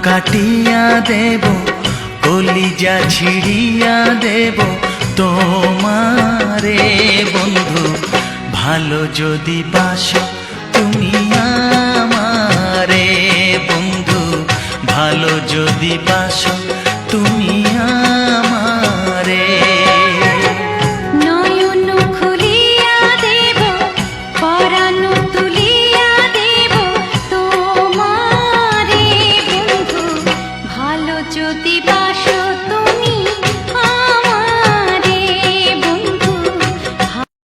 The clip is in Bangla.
কাটিয়া দেব, কলিজা ছিড়িয়া দেব তোমারে বন্ধু। ভালো যদি বাসো তুমি আমারে বন্ধু, ভালো যদি বাসো